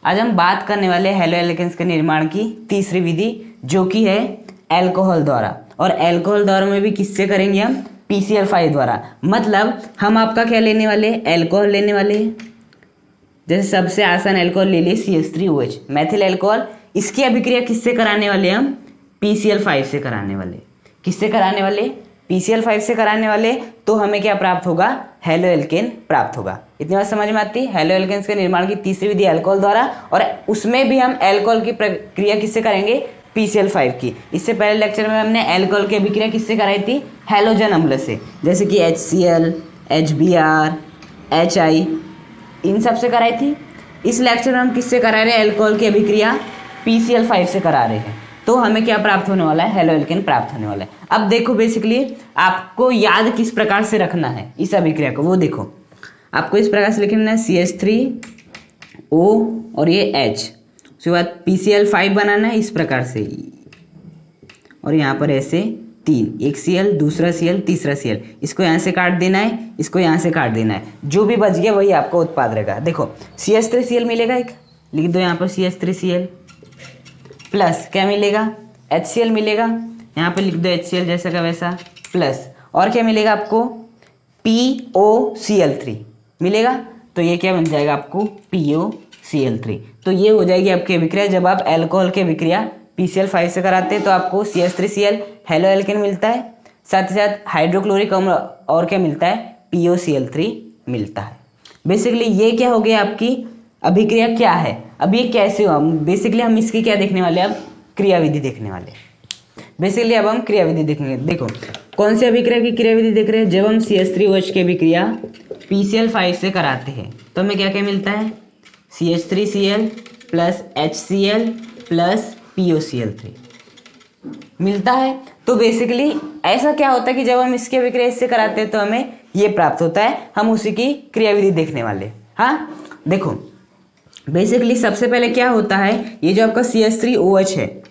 आज हम बात करने वाले हैं हैलोएल्केन्स के निर्माण की तीसरी विधि, जो कि है अल्कोहल द्वारा। और अल्कोहल द्वारा में भी किससे करेंगे हम? PCl5 द्वारा। मतलब हम आपका क्या लेने वाले हैं? अल्कोहल लेने वाले हैं। जैसे सबसे आसान अल्कोहल ले लिए CH3OH, मैथिल अल्कोहल। इसकी अभिक्रिया किससे कराने वाले हम? PCl5 से कराने वाले। किससे कराने वाले? PCl5 से कराने वाले। तो हमें क्या प्राप्त होगा? हैलोएल्केन प्राप्त होगा। इतनी बात समझ में आती है? हैलोएल्केन्स के निर्माण की तीसरी विधि अल्कोहल द्वारा, और उसमें भी हम अल्कोहल की प्रक्रिया किससे करेंगे? PCl5 की। इससे पहले लेक्चर में हमने अल्कोहल की अभिक्रिया किससे कराई थी? हैलोजन अम्ल से, जैसे कि HCl, HBr, HI, इन सब से कराई थी। इस लेक्चर में हम किससे करा रहे हैं? अल्कोहल की अभिक्रिया PCl5 से करा रहे हैं। तो हमें क्या प्राप्त होने वाला है? हैलोएल्केन प्राप्त होने वाला है। अब देखो, बेसिकली आपको याद किस प्रकार से रखना है इस अभिक्रिया को, वो देखो। आपको इस प्रकार से लिखना है CH3O और ये H, उसके बाद PCl5 बनाना है इस प्रकार से, और यहाँ पर ऐसे तीन, एक Cl, दूसरा Cl, तीसरा Cl। इसको यहाँ से काट देना है, इसको यहाँ से काट देना है। जो भी बच गया वही आपका उत्पाद रहेगा। देखो CH3Cl मिलेगा, एक लिख दो यहाँ पर CH3Cl, प्लस क्या मिलेगा? HCl मिलेगा, यहाँ पे लिख दो HCl जैसा का वैसा, प्लस और क्या मिलेगा आपको? POCl3 मिलेगा। तो ये क्या बन जाएगा आपको? POCl3। तो ये हो जाएगी आपकी अभिक्रिया। जब आप अल्कोहल की अभिक्रिया PCl5 से कराते हैं तो आपको CH3Cl हैलोएल्केन मिलता है, साथ ही साथ हाइड्रोक्लोरिक अम्ल और क्या मिलता है? POCl3 मिलता है। बेसिकली ये क्या हो गया आपकी अभिक्रिया क्या है? अब ये कैसे हो? बेसिकली हम इसकी क्या देखने वाले हैं? अब क्रियाविधि देखने वाले। बेसिकली अब हम क्रियाविधि देखेंगे। देखो कौन सी अभिक्रिया की क्रियाविधि देख रहे हैं? जब हम CH3OH की अभिक्रिया PCl5 से कराते हैं तो हमें क्या क्या मिलता है? CH3Cl plus HCl plus POCl3 मिलता है। तो बेसिकली ऐसा क्या होता है कि जब हम इसकी अभिक्रिया इससे कराते हैं तो हमें ये प्राप्त होता है। हम उसी की क्रियाविधि देखने वाले। हाँ देखो, बेसिकली सबसे पहले क्या होता है, ये जो आपका CH3OH है,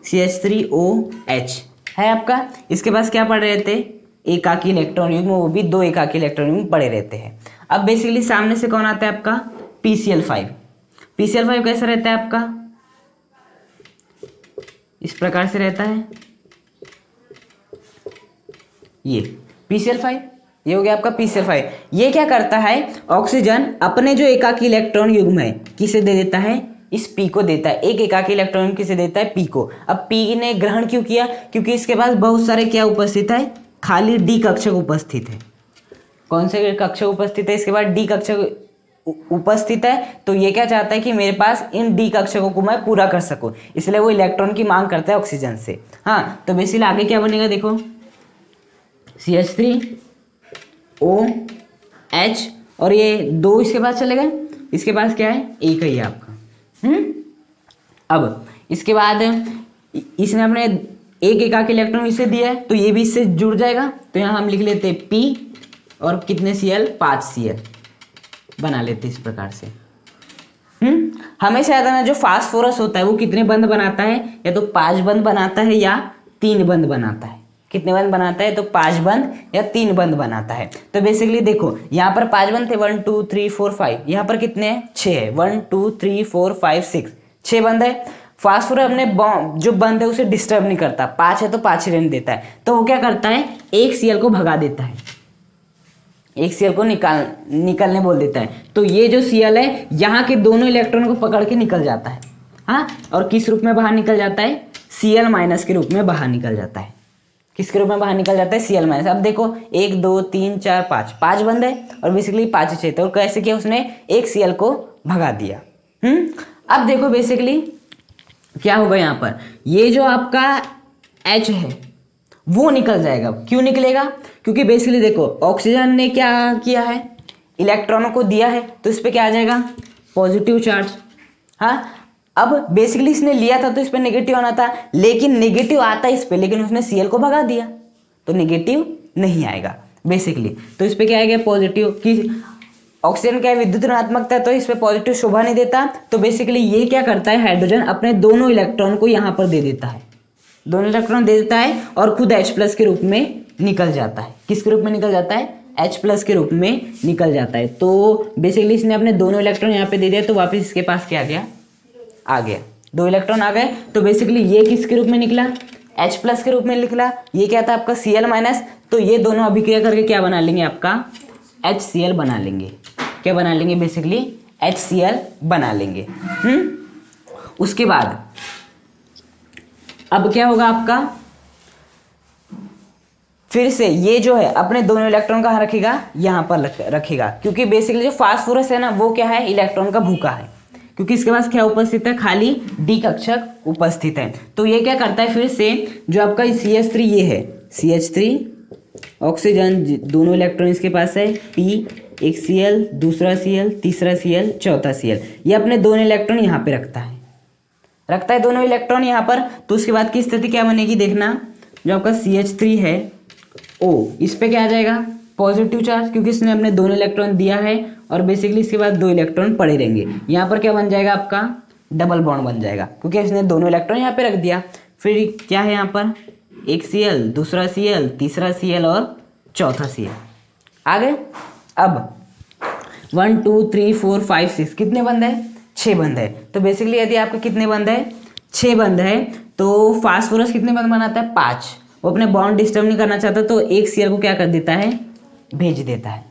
CH3OH है आपका, इसके पास क्या पड़े रहते हैं? एकाकी इलेक्ट्रॉन युग्म, वो भी दो एकाकी इलेक्ट्रॉन युग्म पड़े रहते हैं। अब बेसिकली सामने से कौन आता है आपका? PCl5। PCl5 कैसा रहता है आपका? इस प्रकार से रहता है, ये PCl5, ये हो गया आपका PCl5। ये क्या करता है? ऑक्सीजन अपने जो एकाकी इलेक्ट्रॉन युग्म है किसे दे देता है? इस P को देता है। एक एकाकी इलेक्ट्रॉन युग्म किसे देता है? P को। अब P ने ग्रहण क्यों किया? क्योंकि इसके पास बहुत सारे क्या उपस्थित है? खाली D कक्षक उपस्थित है। कौन से कक्षक उपस्थित है? इसके बाद D कक्षक उपस्थित है। तो ये क्या चाहता है कि मेरे पास इन D कक्षकों को मैं पूरा कर सकूं, इसलिए वो इलेक्ट्रॉन की मांग करता है ऑक्सीजन से। हाँ, तो बेसिकली आगे क्या बनेगा? देखो CH3OH और ये दो इसके पास चले गए, इसके पास क्या है? एक ही है आपका। अब इसके बाद इसने अपने एक एकाकी इलेक्ट्रॉन इसे दिया है तो ये भी इससे जुड़ जाएगा। तो यहाँ हम लिख लेते हैं P और कितने Cl? 5 Cl बना लेते इस प्रकार से। हमेशा याद रखना, जो फास्फोरस होता है वो कितने बंध बनाता है? या तो 5 बंध बनाता है या 3 बंध बनाता है। कितने बंध बनाता है? तो 5 बंध या 3 बंध बनाता है। तो बेसिकली देखो यहाँ पर 5 बंध थे, 1 2 3 4 5, यहाँ पर कितने हैं? 6 है। 1 2 3 4 5 6, 6 बंध है। फास्फोरस अपने जो बंध है उसे डिस्टर्ब नहीं करता, 5 है तो 5 ही रहने देता है। तो वो क्या करता है? एक Cl को भगा देता है, एक Cl को निकलने बोल देता है। तो ये जो Cl है यहाँ के दोनों इलेक्ट्रॉन को पकड़ के निकल जाता है। हाँ, और किस रूप में बाहर निकल जाता है? Cl माइनस के रूप में बाहर निकल जाता है। किसके रूप में बाहर निकल जाता है? Cl minus. अब देखो 1 2 3 4 5, 5 बंद है और बेसिकली 5 छेद। और कैसे किया? उसने एक Cl को भगा दिया। अब देखो बेसिकली क्या होगा यहाँ पर? ये जो आपका H है वो निकल जाएगा। क्यों निकलेगा? क्योंकि बेसिकली देखो ऑक्सीजन ने क्या किया है? इलेक्ट्रॉनों को दिया है, तो इस पे क्या आ जाएगा? Positive charge. हाँ, अब बेसिकली इसने लिया था तो इस पे नेगेटिव आना था, लेकिन नेगेटिव आता है इस पे, लेकिन उसने Cl को भगा दिया तो नेगेटिव नहीं आएगा बेसिकली। तो इस पे क्या आएगा? पॉजिटिव। कि ऑक्सीजन क्या है? विद्युत ऋणात्मक है, तो इस पे पॉजिटिव शोभा नहीं देता। तो बेसिकली ये क्या करता है? हाइड्रोजन अपने दोनों इलेक्ट्रॉन को यहाँ पर दे देता है, दोनों इलेक्ट्रॉन दे देता है और खुद H+ के रूप में निकल जाता है। किसके रूप में निकल जाता है? H प्लस के रूप में निकल जाता है। तो बेसिकली इसने अपने दोनों इलेक्ट्रॉन यहाँ पे दे दिया, तो वापस इसके पास क्या आ गया 2 इलेक्ट्रॉन आ गए। तो बेसिकली ये किसके रूप में निकला, H प्लस के रूप में निकला। ये क्या था आपका Cl माइनस, तो ये दोनों अभिक्रिया करके क्या बना लेंगे आपका HCl बना लेंगे। क्या बना लेंगे, बेसिकली HCl बना लेंगे। उसके बाद अब क्या होगा आपका, फिर से ये जो है अपने दोनों इलेक्ट्रॉन कहाँ रखेगा, यहाँ पर रखेगा, क्योंकि बेसिकली जो फास्फोरस है ना वो क्या है, इलेक्ट्रॉन का भूखा है, क्योंकि इसके पास क्या उपस्थित है, खाली डी कक्षक उपस्थित है। तो ये क्या करता है, फिर से जो आपका CH3 ये है, CH3 ऑक्सीजन, दोनों इलेक्ट्रॉन इसके पास है, P एक Cl, दूसरा Cl, तीसरा Cl, चौथा Cl, ये अपने दोनों इलेक्ट्रॉन यहाँ पे रखता है दोनों इलेक्ट्रॉन यहाँ पर। तो उसके बाद की स्थिति क्या बनेगी, देखना, जो आपका CH3 है O, इस पे क्या आ जाएगा, पॉजिटिव चार्ज, क्योंकि इसने अपने दोनों इलेक्ट्रॉन दिया है, और बेसिकली इसके बाद 2 इलेक्ट्रॉन पड़े रहेंगे। यहाँ पर क्या बन जाएगा आपका डबल बॉन्ड बन जाएगा, क्योंकि इसने दोनों इलेक्ट्रॉन यहाँ पे रख दिया। फिर क्या है यहाँ पर, एक Cl, दूसरा Cl, तीसरा Cl और चौथा Cl आ गए। अब 1 2 3 4 5 6 कितने बंद है, 6 बंद है। तो बेसिकली यदि आपके कितने बंद है, 6 बंद है, तो फास्फोरस कितने बंद बनाता है, 5। वो अपने बॉन्ड डिस्टर्ब नहीं करना चाहता, तो एक Cl को क्या कर देता है, भेज देता है,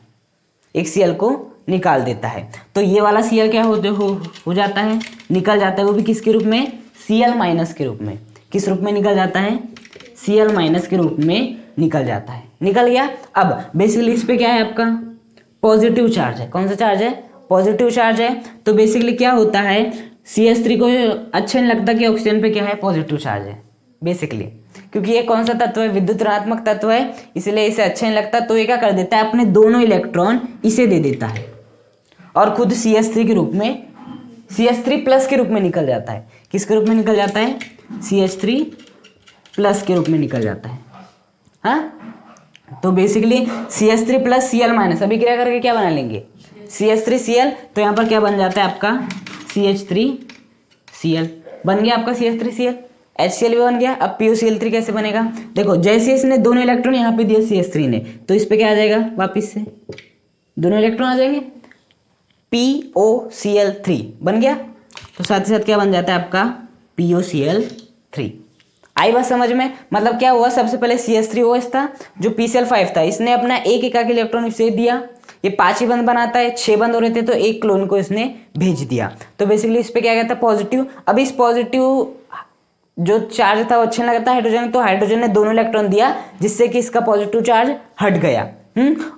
एक Cl को निकाल देता है। तो ये वाला Cl क्या हो जाता है, निकल जाता है, वो भी किसके रूप में, Cl माइनस के रूप में। किस रूप में निकल जाता है, Cl माइनस के रूप में निकल जाता है, निकल गया। अब बेसिकली इस पे क्या है आपका पॉजिटिव चार्ज है, कौन सा चार्ज है, पॉजिटिव चार्ज है। तो बेसिकली क्या होता है, CH3 को अच्छा नहीं लगता कि ऑक्सीजन पे क्या है, पॉजिटिव चार्ज है बेसिकली, क्योंकि ये कौन सा तत्व है, विद्युत ऋणात्मक तत्व है, इसलिए इसे अच्छा नहीं लगता। तो ये क्या कर देता है, अपने दोनों इलेक्ट्रॉन इसे दे देता है, और खुद CH3 के रूप में, CH3 प्लस के रूप में निकल जाता है। किसके रूप में निकल जाता है, CH3 प्लस के रूप में निकल जाता है। हाँ, तो basically CH3 plus Cl minus अभिक्रिया करके क्या बना लेंगे, CH3Cl। तो यहाँ पर क्या बन जाता है आपका CH3Cl बन गया आपका CH3Cl, HCl भी बन गया। अब PuCl3 कैसे बनेगा, देखो, जैसे इसने दोनों इलेक्ट्रॉन यहाँ पे दिए CH3 ने, तो इस पे क्या आ जाएगा, वापिस से दोनों इलेक्ट्रॉन आ जाएंगे, POCl3 बन गया। तो साथ ही साथ क्या बन जाता है आपका POCl3। आई बात समझ में, मतलब क्या हुआ, सबसे पहले CH3OH था, जो PCl5 था, इसने अपना एक एकाकी इलेक्ट्रॉन इसे दिया, ये 5 ही बंद बनाता है, 6 बंद हो रहे थे, तो एक क्लोरीन को इसने भेज दिया। तो बेसिकली इस पे क्या कहता है, पॉजिटिव। अब इस पॉजिटिव जो चार्ज था वो अच्छा लगता है हाइड्रोजन, तो हाइड्रोजन ने दोनों इलेक्ट्रॉन दिया, जिससे कि इसका पॉजिटिव चार्ज हट गया।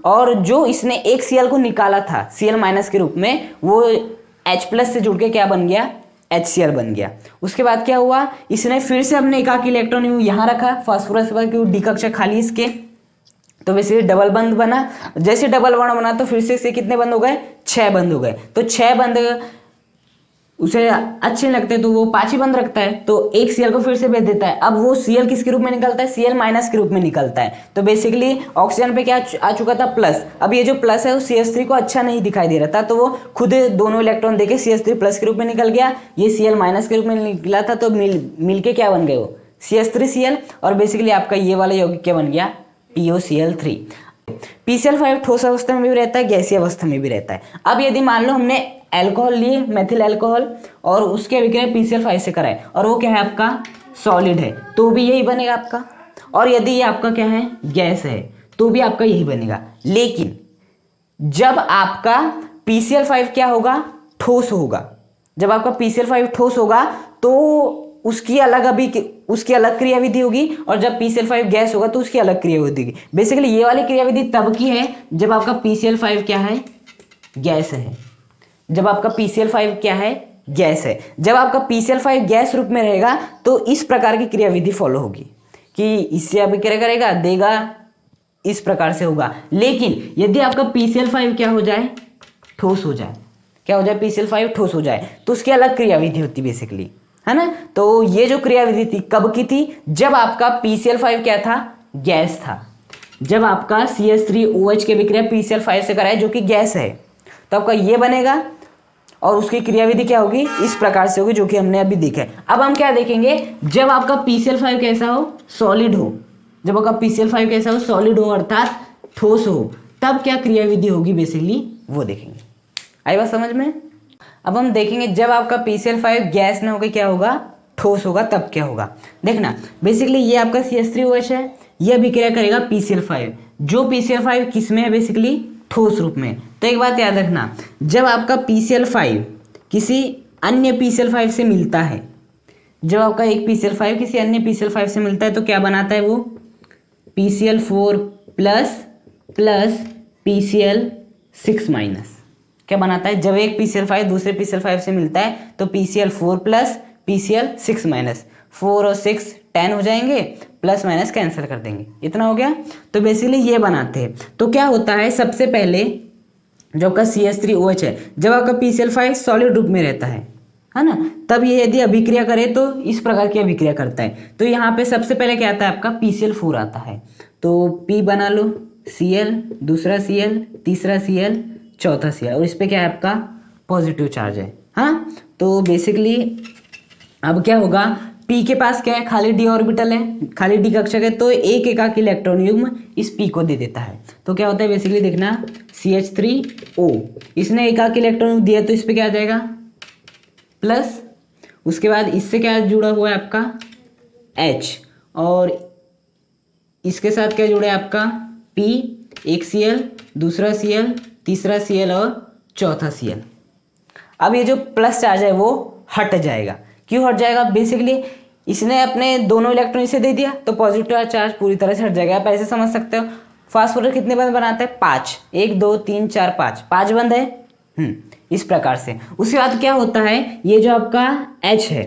और जो इसने एक Cl को निकाला था Cl माइनस के रूप में, वो H प्लस से जुड़ के क्या बन गया, HCl बन गया। उसके बाद क्या हुआ, इसने फिर से अपने एकाकी इलेक्ट्रॉन यहाँ रखा फास्फोरस पर, क्योंकि डी कक्षक खाली इसके, तो वैसे डबल बंद बना। जैसे डबल बॉन्ड बना तो फिर से कितने बंद हो गए, 6 बंद हो गए। तो 6 बंद उसे अच्छे लगते, तो वो 5 ही बंद रखता है, तो एक Cl को फिर से भेज देता है। अब वो Cl किसके रूप में निकलता है, Cl माइनस के रूप में निकलता है। तो बेसिकली ऑक्सीजन पे क्या आ चुका था, प्लस। अब ये जो प्लस है वो CH3 को अच्छा नहीं दिखाई दे रहा था, तो वो खुद दोनों इलेक्ट्रॉन देके CH3 प्लस के रूप में निकल गया, ये Cl माइनस के रूप में निकला था, तो मिल के क्या बन गए वो CH3Cl, और बेसिकली आपका ये वाला यौगिक क्या बन गया, POCl3। PCl5 ठोस अवस्था में भी रहता है, गैसीय अवस्था में भी रहता है। अब यदि मान लो हमने अल्कोहल लिए, मेथिल अल्कोहल, और उसके अभिक्रिया PCl5 से कराए, और वो क्या है आपका सॉलिड है, तो भी यही बनेगा आपका। और यदि ये आपका क्या है, गैस है, तो भी आपका यही बनेगा। लेकिन जब आपका PCl5 क्या होगा, ठोस होगा, जब आपका PCl5 ठोस होगा तो उसकी अलग क्रियाविधि होगी, और जब PCl5 गैस होगा तो उसकी अलग क्रियाविधि होगी। बेसिकली ये वाली क्रियाविधि तब की है जब आपका PCl5 क्या है, गैस है। जब आपका PCl5 क्या है, गैस है। जब आपका PCl5 गैस रूप में रहेगा तो इस प्रकार की क्रियाविधि फॉलो होगी कि इससे अभिक्रिया करेगा, देगा, इस प्रकार से होगा। लेकिन यदि आपका PCl5 क्या हो जाए, ठोस हो जाए, क्या हो जाए, PCl5 ठोस हो जाए, तो उसकी अलग क्रियाविधि होती बेसिकली, है ना। तो ये जो क्रियाविधि थी कब की थी, जब आपका PCl5 क्या था, गैस था। जब आपका CH3OH की अभिक्रिया PCl5 से कराए, जो कि गैस है, तो आपका ये बनेगा, और उसकी क्रियाविधि क्या होगी, इस प्रकार से होगी, जो कि हमने अभी देखा है। अब हम क्या देखेंगे, जब आपका PCl5 कैसा हो, सॉलिड हो, जब आपका PCl5 कैसा हो, सॉलिड हो, अर्थात ठोस हो, तब क्या क्रियाविधि होगी बेसिकली वो देखेंगे। आई बात समझ में। अब हम देखेंगे जब आपका PCl5 गैस में होकर क्या होगा, ठोस होगा, तब क्या होगा। देखना बेसिकली ये आपका CH3OH है, ये अभिक्रिया करेगा PCl5, जो PCl5 किस में है बेसिकली ठोस रूप में। तो एक बात याद रखना, जब आपका PCl5 किसी अन्य PCl5 से मिलता है, जब आपका एक PCl5 किसी अन्य PCl5 से मिलता है तो क्या बनाता है वो PCl4 plus plus PCl6 minus. क्या बनाता है, जब एक PCl5 दूसरे PCl5 से मिलता है तो PCl4 प्लस PCl6 माइनस, 4 और 6 10 हो जाएंगे, प्लस माइनस कैंसिल कर देंगे, इतना हो गया। तो बेसिकली ये बनाते हैं। तो क्या होता है, सबसे पहले जो आपका CH3OH है, जब आपका PCl5 सॉलिड रूप में रहता है ना, तब ये यदि अभिक्रिया करे तो इस प्रकार की अभिक्रिया करता है। तो यहाँ पे सबसे पहले क्या आता है आपका PCl4 आता है, तो P बना लो, Cl, दूसरा Cl, तीसरा Cl, चौथा Cl, और इस पे क्या है आपका पॉजिटिव चार्ज है। हाँ, तो बेसिकली अब क्या होगा, P के पास क्या है, खाली d ऑर्बिटल है, खाली d कक्षक है, तो एक एकाकी इलेक्ट्रॉन युग्म इस P को दे देता है। तो क्या होता है बेसिकली देखना, CH3O, इसने एकाकी इलेक्ट्रॉन युग्म दिया तो इस पे क्या आ जाएगा प्लस, उसके बाद इससे क्या जुड़ा हुआ है आपका H, और इसके साथ क्या जुड़ा है आपका P, एक Cl, दूसरा Cl, तीसरा Cl और चौथा Cl। अब ये जो प्लस चार्ज है वो हट जाएगा। क्यों हट जाएगा, बेसिकली इसने अपने दोनों इलेक्ट्रॉन इसे दे दिया तो पॉजिटिव चार्ज पूरी तरह से हट जाएगा। आप ऐसे समझ सकते हो, फास्फोरस कितने बंद बनाता है, 5, 1 2 3 4 5 बंद है, इस प्रकार से। उसके बाद क्या होता है, ये जो आपका H है,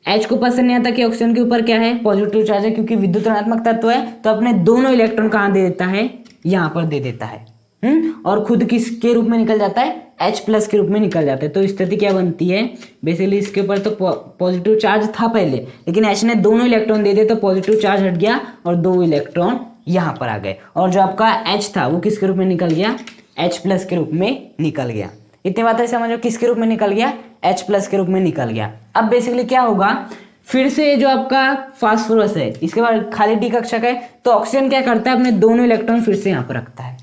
H को पसंद नहीं आता कि ऑक्सीजन के ऊपर क्या है पॉजिटिव चार्ज है, क्योंकि विद्युत ऋणात्मक तत्व है, तो अपने दोनों इलेक्ट्रॉन कहाँ दे देता है, यहाँ पर दे देता है, और खुद किसके रूप में निकल जाता है, H प्लस के रूप में निकल जाता है। तो स्थिति क्या बनती है, बेसिकली इसके ऊपर तो पॉजिटिव चार्ज था पहले, लेकिन H ने दोनों इलेक्ट्रॉन दे दिए तो पॉजिटिव चार्ज हट गया और 2 इलेक्ट्रॉन यहाँ पर आ गए, और जो आपका H था वो किसके रूप में निकल गया, H प्लस के रूप में निकल गया। इतनी बात है समझो, किसके रूप में निकल गया, H प्लस के रूप में निकल गया। अब बेसिकली क्या होगा, फिर से जो आपका फास्फोरस है, इसके बाद खाली डी कक्षक है, तो ऑक्सीजन क्या करता है, अपने दोनों इलेक्ट्रॉन फिर से यहाँ पर रखता है।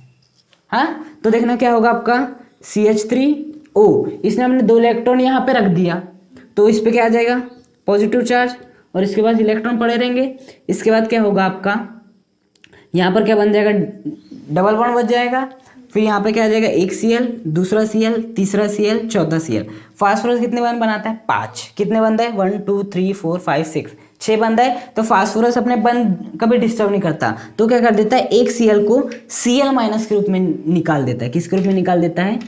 हाँ, तो देखना क्या होगा आपका CH3O, इसने अपने 2 इलेक्ट्रॉन यहाँ पे रख दिया तो इस पे क्या आ जाएगा पॉजिटिव चार्ज, और इसके बाद इलेक्ट्रॉन पड़े रहेंगे। इसके बाद क्या होगा आपका, यहाँ पर क्या बन जाएगा, डबल बॉन्ड बच जाएगा। फिर यहाँ पे क्या आ जाएगा, एक Cl, दूसरा Cl, तीसरा Cl, चौथा Cl। फास्फोरस कितने बंद बनाता है, 5। कितने बंद है, 1 2 3 4 5 6, 6 बंद है। तो फास्फोरस अपने बंद कभी डिस्टर्ब नहीं करता, तो क्या कर देता है, एक Cl को Cl माइनस के रूप में निकाल देता है। किसके रूप में निकाल देता है,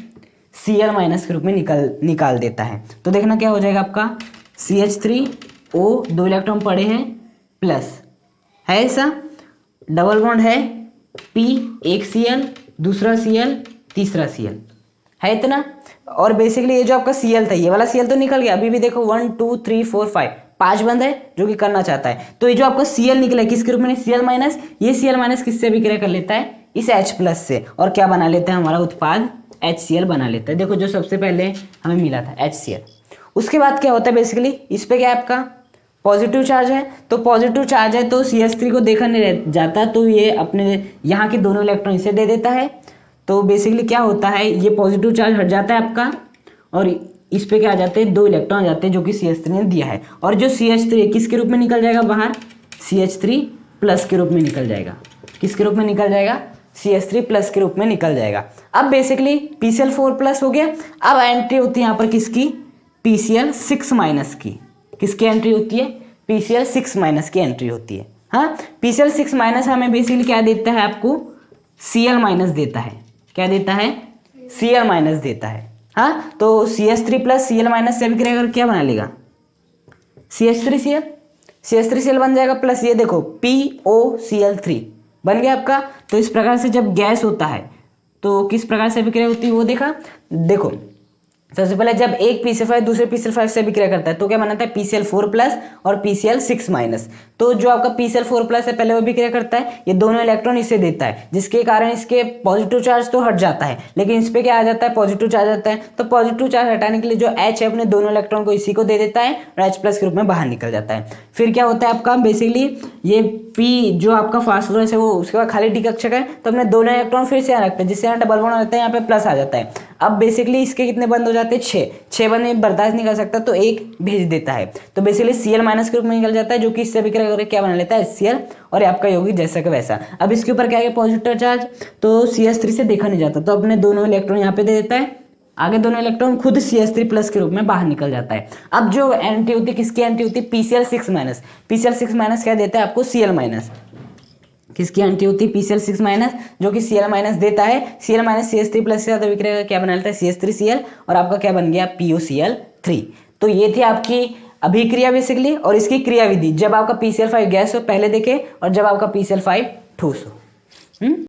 Cl माइनस के रूप में निकाल देता है। तो देखना क्या हो जाएगा आपका CH3O, 2 इलेक्ट्रॉन पड़े हैं, प्लस है ऐसा, डबल बॉन्ड है, P, एक Cl, दूसरा Cl, तीसरा Cl है इतना। और बेसिकली ये जो आपका Cl था, ये वाला Cl तो निकल गया, अभी भी देखो 1 2 3 4 5 बंद है जो कि करना चाहता है। तो ये जो आपका Cl निकला है किसके रूप में, Cl माइनस, ये Cl माइनस किससे अभिक्रिया कर लेता है, इस H प्लस से, और क्या बना लेता है, हमारा उत्पाद HCl बना लेता है। देखो जो सबसे पहले हमें मिला था HCl। उसके बाद क्या होता है, बेसिकली इस पे क्या है आपका पॉजिटिव चार्ज है, तो पॉजिटिव चार्ज है तो CH3 को देखा नहीं रह जाता, तो ये अपने यहाँ के दोनों इलेक्ट्रॉन इसे दे देता है। तो बेसिकली क्या होता है, ये पॉजिटिव चार्ज हट जाता है आपका, और इस पे क्या आ जाते हैं, 2 इलेक्ट्रॉन आ जाते हैं जो कि CH3 ने दिया है। और जो CH3 किसके रूप में निकल जाएगा बाहर, CH3 प्लस के रूप में निकल जाएगा। किसके रूप में निकल जाएगा, CH3 प्लस के रूप में निकल जाएगा। अब बेसिकली PCl4 प्लस हो गया। अब एंट्री होती है यहाँ पर किसकी, PCl6 माइनस की। किसकी एंट्री होती है, PCl6 माइनस की एंट्री होती है। हाँ, PCl6 माइनस हमें बेसिकली क्या देता है आपको, Cl माइनस देता है। क्या देता है, Cl माइनस देता है। हाँ, तो CH3 प्लस Cl माइनस से अभिक्रिया कर क्या बना लेगा, CH3Cl बन जाएगा, प्लस ये देखो POCl3 बन गया आपका। तो इस प्रकार से जब गैस होता है तो किस प्रकार से अभिक्रिया होती है वो देखा। देखो सबसे पहले जब एक PCl5 दूसरे PCl5 से विक्रिया करता है तो क्या बनाता है PCl4 प्लस और PCl6 माइनस। तो जो आपका PCl4 प्लस है पहले वो विक्रिया करता है, ये दोनों इलेक्ट्रॉन इसे देता है, जिसके कारण इसके पॉजिटिव चार्ज तो हट जाता है, लेकिन इस पे क्या आ जाता है पॉजिटिव चार्ज आता है। तो पॉजिटिव चार्ज हटाने के लिए जो H है अपने दोनों इलेक्ट्रॉन को इसी को दे देता है और H प्लस के रूप में बाहर निकल जाता है। फिर क्या होता है आपका बेसिकली ये P जो आपका फास्फोरस है वो उसके बाद खाली डी कक्षक है, तो अपने दोनों इलेक्ट्रॉन फिर से यहाँ रखते हैं, जिससे यहाँ डबल बॉन्ड रहता है, यहाँ पे प्लस आ जाता है। अब बेसिकली इसके कितने बंद हो जाते हैं 6 बंद में बर्दाश्त नहीं कर सकता तो एक भेज देता है, तो बेसिकली Cl माइनस के रूप में निकल जाता है, जो कि इससे विक्रिया करके क्या बना लेता है HCl, और आपका यौगिक जैसा का वैसा। अब इसके ऊपर क्या है पॉजिटिव चार्ज, तो CH3 से देखा नहीं जाता, तो अपने दोनों इलेक्ट्रॉन यहाँ पे दे देता है, आगे दोनों इलेक्ट्रॉन खुद CH3 प्लस के रूप में बाहर निकल जाता है। अब जो एंटी होती है किसकी एंटी होती है PCl6 माइनस, PCl6 माइनस क्या देता है आपको Cl माइनस, किसकी एंटी होती है PCl6 माइनस, जो कि Cl माइनस देता है। Cl माइनस CH3 प्लस से ज्यादा विक्रिया क्या बना लेता है CH3Cl, और आपका क्या बन गया POCl3। तो ये थी आपकी अभिक्रिया बेसिकली, और इसकी क्रिया विधि जब आपका PCl5 गैस हो पहले देखे, और जब आपका PCl5 ठोस हो।